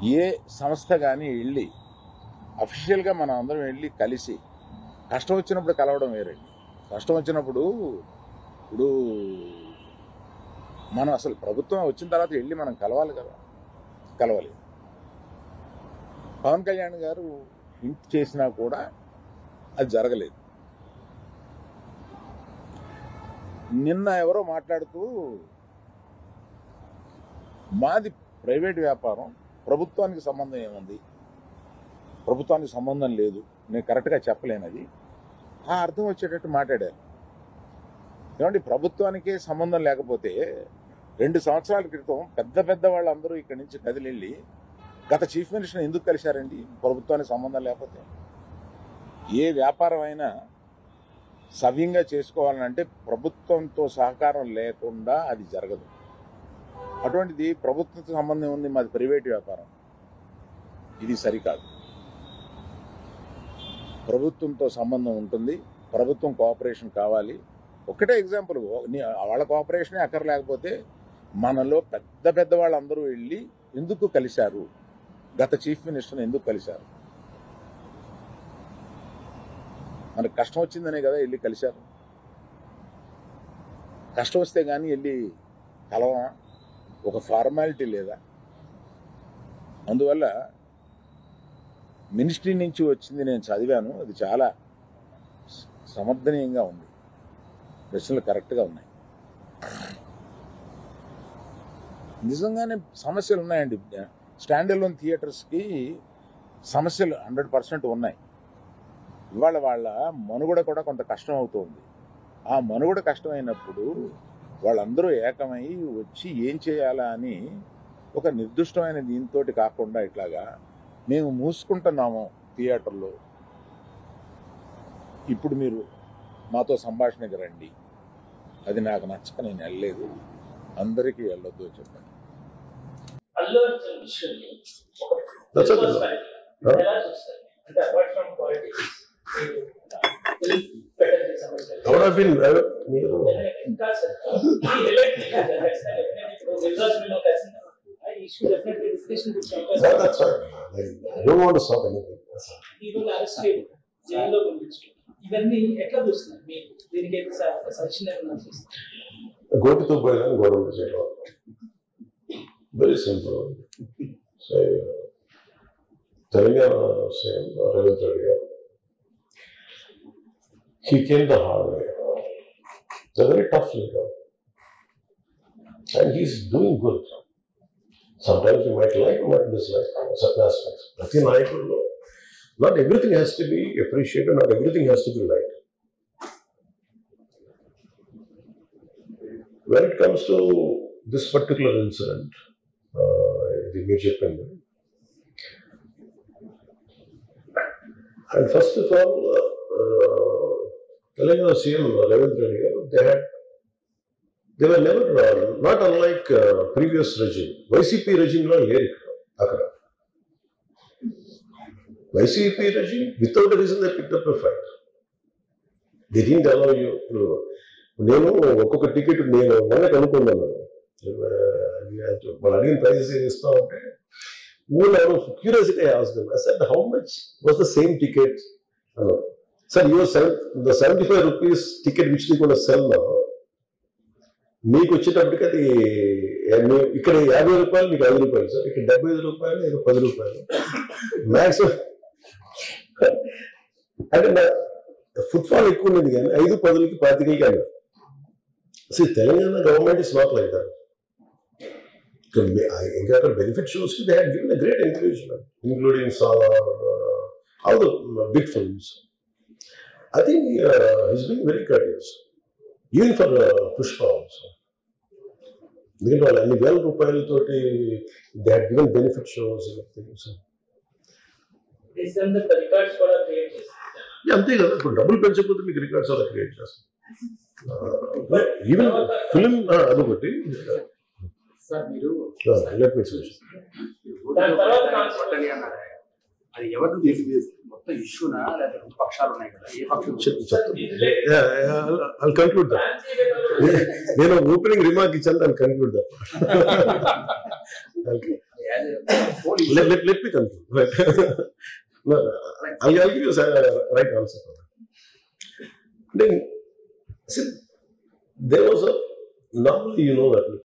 ఏ సంస్థ కానీ వెళ్ళి అఫీషియల్గా మనం అందరం వెళ్ళి కలిసి కష్టం వచ్చినప్పుడు కలవడం వేరండి. కష్టం వచ్చినప్పుడు ఇప్పుడు మనం అసలు ప్రభుత్వం వచ్చిన తర్వాత వెళ్ళి మనం కలవాలి కదా, కలవాలి. పవన్ కళ్యాణ్ గారు హింట్ చేసినా కూడా అది జరగలేదు. నిన్న ఎవరో మాట్లాడుతూ మాది ప్రైవేట్ వ్యాపారం, ప్రభుత్వానికి సంబంధం ఏముంది, ప్రభుత్వానికి సంబంధం లేదు, నేను కరెక్ట్గా చెప్పలేను, అది ఆ అర్థం వచ్చేటట్టు మాట్లాడారు. ఏమంటే ప్రభుత్వానికే సంబంధం లేకపోతే 2 సంవత్సరాల క్రితం పెద్ద వాళ్ళందరూ ఇక్కడి నుంచి కదిలిళ్ళి గత చీఫ్ మినిస్టర్ ఎందుకు కలిశారండి? ప్రభుత్వానికి సంబంధం లేకపోతే. ఏ వ్యాపారం అయినా సవ్యంగా చేసుకోవాలంటే ప్రభుత్వంతో సహకారం లేకుండా అది జరగదు. అటువంటిది ప్రభుత్వంతో సంబంధం ఉంది, మాది ప్రైవేట్ వ్యాపారం, ఇది సరికాదు. ప్రభుత్వంతో సంబంధం ఉంటుంది, ప్రభుత్వం కోఆపరేషన్ కావాలి. ఒకటే ఎగ్జాంపుల్, వాళ్ళ కోఆపరేషనే అక్కర్లేకపోతే మనలో పెద్ద వాళ్ళందరూ వెళ్ళి ఎందుకు కలిశారు? గత చీఫ్ మినిస్టర్ని ఎందుకు కలిశారు? మనకు కష్టం వచ్చిందనే కదా వెళ్ళి కలిశారు. కష్టం వస్తే కానీ వెళ్ళి కలవా? ఒక ఫార్మాలిటీ లేదా? అందువల్ల మినిస్ట్రీ నుంచి వచ్చింది నేను చదివాను, అది చాలా సమర్థనీయంగా ఉంది, ప్రశ్నలు కరెక్ట్గా ఉన్నాయి. నిజంగానే సమస్యలు ఉన్నాయండి. స్టాండ్ అలోన్ థియేటర్స్కి సమస్యలు 100% ఉన్నాయి. ఇవాళ వాళ్ళ మనుగడ కూడా కొంత కష్టం అవుతుంది. ఆ మనుగడ కష్టమైనప్పుడు వాళ్ళందరూ ఏకమై వచ్చి ఏం చేయాలా అని ఒక నిర్దిష్టమైన దీంతో కాకుండా ఇట్లాగా మేము మూసుకుంటున్నాము థియేటర్లో, ఇప్పుడు మీరు మాతో సంభాషణకి రండి, అది నాకు నచ్చక నేను వెళ్ళలేదు, అందరికీ వెళ్ళొద్దు అని చెప్పండి. గోటితో పోయిన గొడవ చేయడం very simple. Telangana CM Revanth Reddy గారు, he came the hard way. It's a very tough leader and he's doing good. Sometimes you might like, you might dislike certain aspects. Prati Nayakulu, not everything has to be appreciated, not everything has to be liked. When it comes to this particular incident, the major pendant, and first of all, Telangana CM Ravindra Reddy garu, they were never, not unlike previous regime. YCP regime lo leru akkada. YCP regime, without a reason, they picked up a fight. They didn't allow you to. నేను ఒక్కొక్క ticket నేను మొన్న కనుక్కున్నాను, వాళ్ళు అడిగిన prices ఏం ఇస్తా ఉంటే curiosity asked I said how much was the same ticket అన్నారు. Sir the 75 rupees ticket which the కూడా సెల్ మీకు వచ్చేటప్పటికి అది ఇక్కడ 50 రూపాయలు, మీకు 5 రూపాయలు సార్, ఇక్కడ 75 రూపాయలు, 10 రూపాయలు మ్యాక్సిమం. అంటే ఫుట్ఫాల్ ఎక్కువ ఉన్నది కానీ 5, 10కి 25కి అన్నారు. See, Telangana government is not like that. Benefit shows they had given a great encouragement, including Sala, all the big films. I think he's being very courteous, even for Pushpa also. They had given benefit shows and things. Is then the records for a create? Yeah, I'm thinking double pension records are create just. Even film adukoti sir meeru let me finish అది ఎవరు మొత్తం ఇష్యూనా లేదా రెండు పక్షాలు ఉన్నాయి కదా, ఏ పక్షం? I'll conclude that. నేను ఓపెనింగ్ రిమార్క్ ఇచ్చాను, I'll conclude that. as a whole issue. Let me conclude. Right. No, I'll give you a right answer for that. Then, see, there was a, normally you know that